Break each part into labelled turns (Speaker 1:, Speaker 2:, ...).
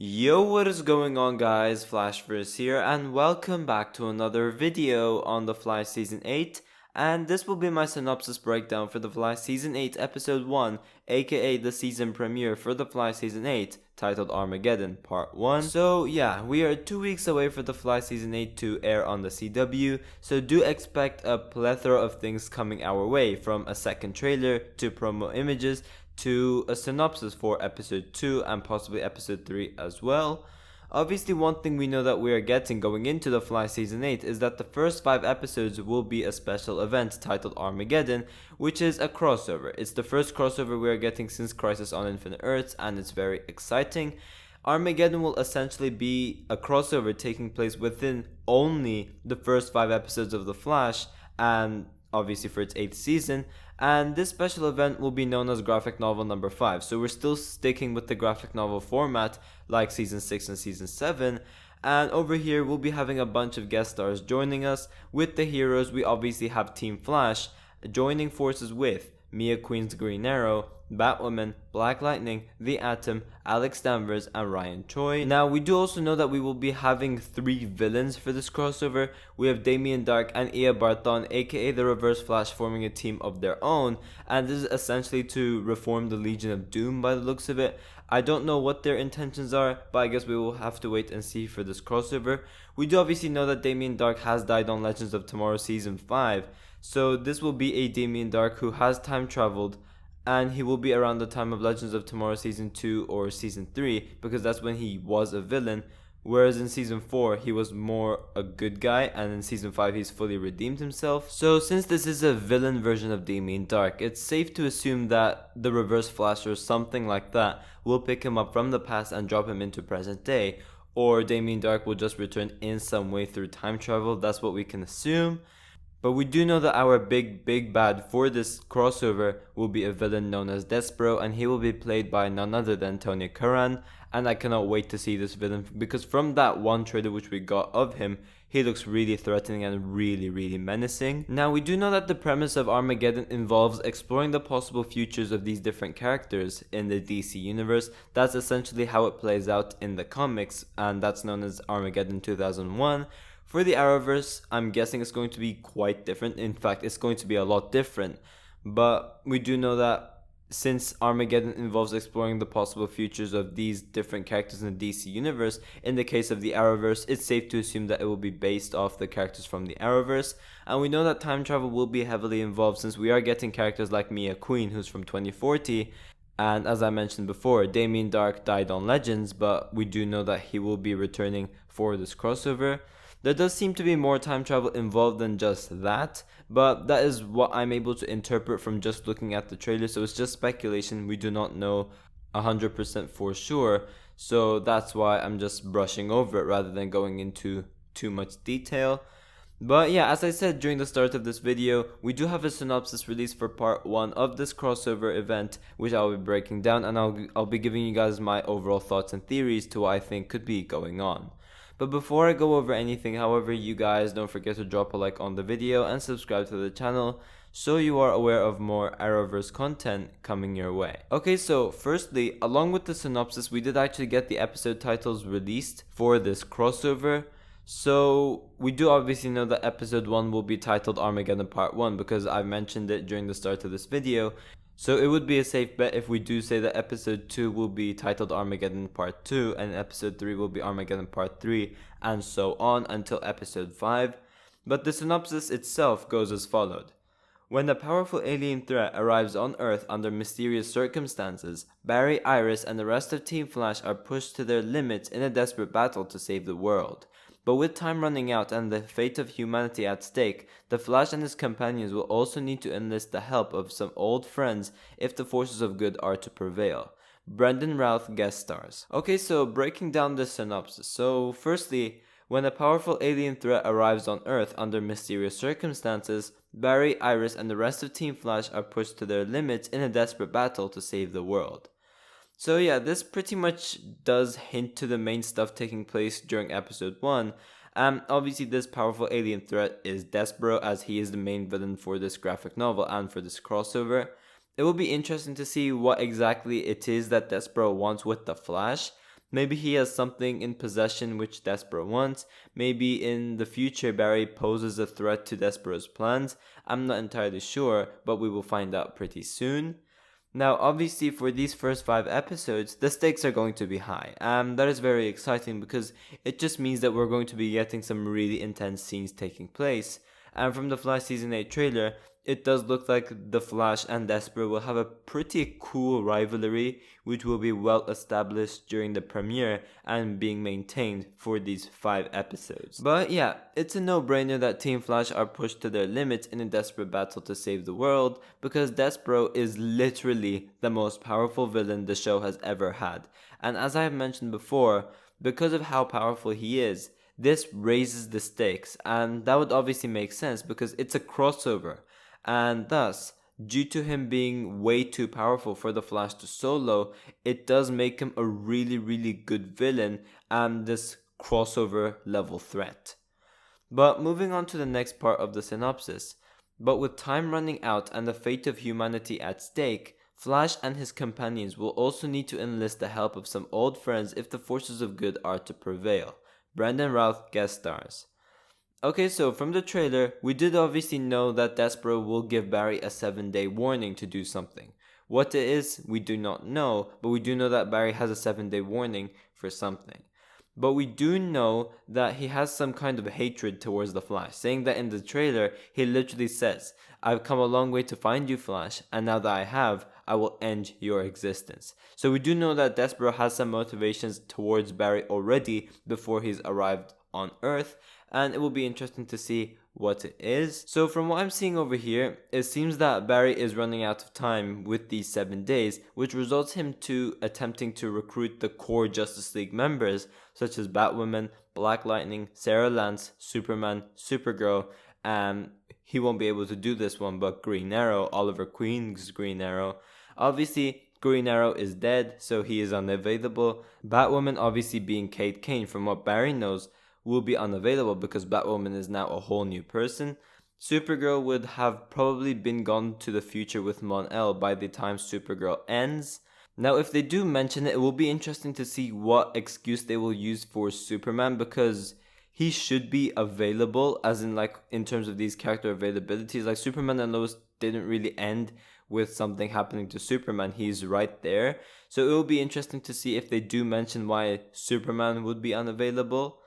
Speaker 1: Yo, what is going on guys, Flashverse here and welcome back to another video on The Flash Season 8, and this will be my synopsis breakdown for The Flash Season 8 Episode 1, aka the season premiere for The Flash Season 8, titled Armageddon Part 1. So yeah, we are 2 weeks away for The Flash Season 8 to air on the CW, so do expect a plethora of things coming our way, from a second trailer to promo images to a synopsis for episode 2 and possibly episode 3 as well. Obviously, one thing we know that we are getting going into The Flash Season 8 is that the first 5 episodes will be a special event titled Armageddon, which is a crossover. It's the first crossover we are getting since Crisis on Infinite Earths, and it's very exciting. Armageddon will essentially be a crossover taking place within only the first 5 episodes of The Flash, and obviously for its 8th season, and this special event will be known as graphic novel number 5. So we're still sticking with the graphic novel format like season 6 and season 7, and over here we'll be having a bunch of guest stars joining us. With the heroes, we obviously have Team Flash joining forces with Mia Queen's Green Arrow, Batwoman, Black Lightning, The Atom, Alex Danvers, and Ryan Choi. Now, we do also know that we will be having 3 villains for this crossover. We have Damien Darhk and Ia Barton, aka the Reverse Flash, forming a team of their own, and this is essentially to reform the Legion of Doom by the looks of it. I don't know what their intentions are, but I guess we will have to wait and see for this crossover. We do obviously know that Damien Darhk has died on Legends of Tomorrow Season 5, so this will be a Damien Darhk who has time traveled, and he will be around the time of Legends of Tomorrow Season 2 or Season 3, because that's when he was a villain, whereas in Season 4 he was more a good guy, and in Season 5 he's fully redeemed himself. So since this is a villain version of Damien Darhk, it's safe to assume that the Reverse Flash or something like that will pick him up from the past and drop him into present day, or Damien Darhk will just return in some way through time travel. That's what we can assume. But we do know that our big bad for this crossover will be a villain known as Despero, and he will be played by none other than Tony Curran, and I cannot wait to see this villain, because from that one trailer which we got of him, he looks really threatening and really menacing. Now, we do know that the premise of Armageddon involves exploring the possible futures of these different characters in the DC universe. That's essentially how it plays out in the comics, and that's known as Armageddon 2001. For the Arrowverse, I'm guessing it's going to be quite different. In fact, it's going to be a lot different. But we do know that since Armageddon involves exploring the possible futures of these different characters in the DC universe, in the case of the Arrowverse, it's safe to assume that it will be based off the characters from the Arrowverse. And we know that time travel will be heavily involved, since we are getting characters like Mia Queen, who's from 2040. And as I mentioned before, Damien Darhk died on Legends, but we do know that he will be returning for this crossover. There does seem to be more time travel involved than just that, but that is what I'm able to interpret from just looking at the trailer, so it's just speculation. We do not know 100% for sure, so that's why I'm just brushing over it rather than going into too much detail. But yeah, as I said during the start of this video, we do have a synopsis released for part 1 of this crossover event, which I'll be breaking down, and I'll be giving you guys my overall thoughts and theories to what I think could be going on. But before I go over anything, however, you guys don't forget to drop a like on the video and subscribe to the channel so you are aware of more Arrowverse content coming your way. Okay, so firstly, along with the synopsis, we did actually get the episode titles released for this crossover. So we do obviously know that episode 1 will be titled Armageddon Part 1 because I mentioned it during the start of this video. So it would be a safe bet if we do say that episode 2 will be titled Armageddon Part 2 and episode 3 will be Armageddon Part 3 and so on until episode 5. But the synopsis itself goes as followed. When a powerful alien threat arrives on Earth under mysterious circumstances, Barry, Iris, and the rest of Team Flash are pushed to their limits in a desperate battle to save the world. But with time running out and the fate of humanity at stake, the Flash and his companions will also need to enlist the help of some old friends if the forces of good are to prevail. Brendan Routh guest stars. Okay, so breaking down the synopsis. So firstly, when a powerful alien threat arrives on Earth under mysterious circumstances, Barry, Iris, and the rest of Team Flash are pushed to their limits in a desperate battle to save the world. So yeah, this pretty much does hint to the main stuff taking place during episode 1. Obviously this powerful alien threat is Despero, as he is the main villain for this graphic novel and for this crossover. It will be interesting to see what exactly it is that Despero wants with the Flash, Maybe he has something in possession which Despero wants. Maybe in the future Barry poses a threat to Despero's plans. I'm not entirely sure, but we will find out pretty soon. Now, obviously, for these first 5 episodes, the stakes are going to be high. That is very exciting because it just means that we're going to be getting some really intense scenes taking place. And from the Flash Season 8 trailer, it does look like The Flash and Despero will have a pretty cool rivalry, which will be well established during the premiere and being maintained for these 5 episodes. But yeah, it's a no-brainer that Team Flash are pushed to their limits in a desperate battle to save the world, because Despero is literally the most powerful villain the show has ever had. And as I have mentioned before, because of how powerful he is, this raises the stakes, and that would obviously make sense because it's a crossover. And thus, due to him being way too powerful for the Flash to solo, it does make him a really, really good villain and this crossover level threat. But moving on to the next part of the synopsis. But with time running out and the fate of humanity at stake, Flash and his companions will also need to enlist the help of some old friends if the forces of good are to prevail. Brandon Routh guest stars. Okay, so from the trailer, we did obviously know that Despero will give Barry a 7-day warning to do something. What it is, we do not know, but we do know that Barry has a 7-day warning for something. But we do know that he has some kind of hatred towards the Flash, saying that in the trailer, he literally says, "I've come a long way to find you, Flash, and now that I have, I will end your existence." So we do know that Despero has some motivations towards Barry already before he's arrived on Earth, and it will be interesting to see what it is. So from what I'm seeing over here, it seems that Barry is running out of time with these 7 days, which results him to attempting to recruit the core Justice League members, such as Batwoman, Black Lightning, Sarah Lance, Superman, Supergirl, and he won't be able to do this one, but Green Arrow, Oliver Queen's Green Arrow. Obviously, Green Arrow is dead, so he is unavailable. Batwoman, obviously being Kate Kane, from what Barry knows, will be unavailable because Batwoman is now a whole new person. Supergirl would have probably been gone to the future with Mon-El by the time Supergirl ends. Now, if they do mention it, it will be interesting to see what excuse they will use for Superman, because he should be available, as in like in terms of these character availabilities. Like Superman and Lois didn't really end with something happening to Superman. He's right there. So it will be interesting to see if they do mention why Superman would be unavailable.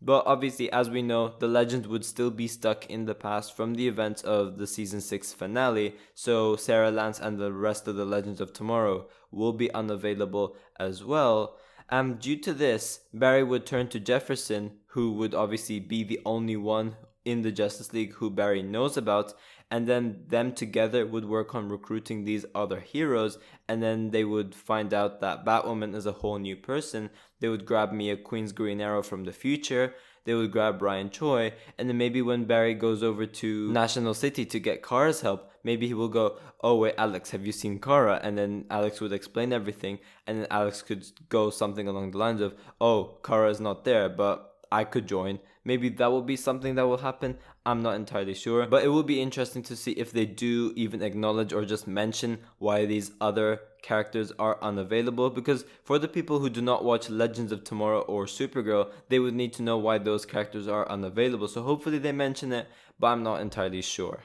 Speaker 1: But obviously, as we know, the legend would still be stuck in the past from the events of the season 6 finale, so Sarah Lance and the rest of the Legends of Tomorrow will be unavailable as well. And due to this, Barry would turn to Jefferson, who would obviously be the only one in the Justice League who Barry knows about, and then them together would work on recruiting these other heroes, and then they would find out that Batwoman is a whole new person. They would grab Mia Queen's Green Arrow from the future, they would grab Ryan Choi, and then maybe when Barry goes over to National City to get Kara's help, maybe he will go, "Oh wait, Alex, have you seen Kara?" And then Alex would explain everything, and then Alex could go something along the lines of, "Oh, Kara is not there, but I could join." Maybe that will be something that will happen. I'm not entirely sure, but it will be interesting to see if they do even acknowledge or just mention why these other characters are unavailable, because for the people who do not watch Legends of Tomorrow or Supergirl, they would need to know why those characters are unavailable. So hopefully they mention it, but I'm not entirely sure.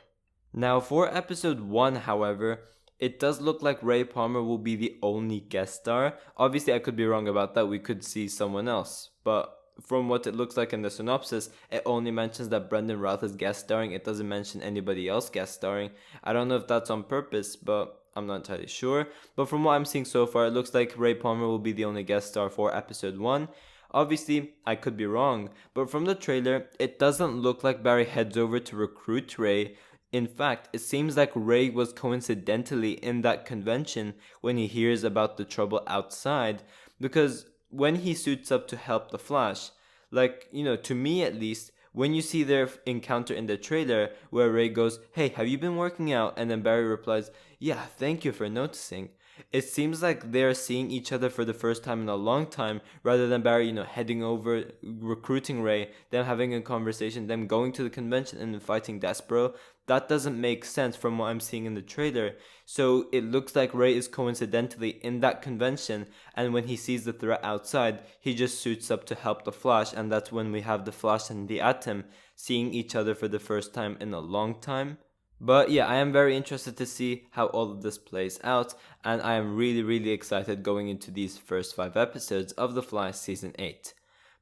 Speaker 1: Now for episode 1, however, it does look like Ray Palmer will be the only guest star. Obviously I could be wrong about that, we could see someone else, but from what it looks like in the synopsis, it only mentions that Brandon Routh is guest starring. It doesn't mention anybody else guest starring. I don't know if that's on purpose, but I'm not entirely sure. But from what I'm seeing so far, it looks like Ray Palmer will be the only guest star for episode 1. Obviously, I could be wrong, but from the trailer, it doesn't look like Barry heads over to recruit Ray. In fact, it seems like Ray was coincidentally in that convention when he hears about the trouble outside, because when he suits up to help the Flash, like, to me at least, when you see their encounter in the trailer where Ray goes, "Hey, have you been working out?" And then Barry replies, Yeah, thank you for noticing. It seems like they're seeing each other for the first time in a long time, rather than Barry, heading over, recruiting Ray, them having a conversation, them going to the convention and then fighting Despero. That doesn't make sense from what I'm seeing in the trailer. So it looks like Ray is coincidentally in that convention, and when he sees the threat outside, he just suits up to help the Flash, and that's when we have the Flash and the Atom seeing each other for the first time in a long time. But yeah, I am very interested to see how all of this plays out, and I am really, really excited going into these first 5 episodes of The Fly Season 8.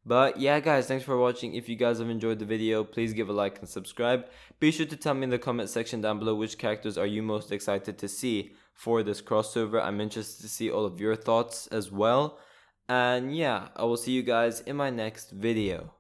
Speaker 1: But yeah guys, thanks for watching. If you guys have enjoyed the video, please give a like and subscribe. Be sure to tell me in the comment section down below which characters are you most excited to see for this crossover. I'm interested to see all of your thoughts as well. And yeah, I will see you guys in my next video.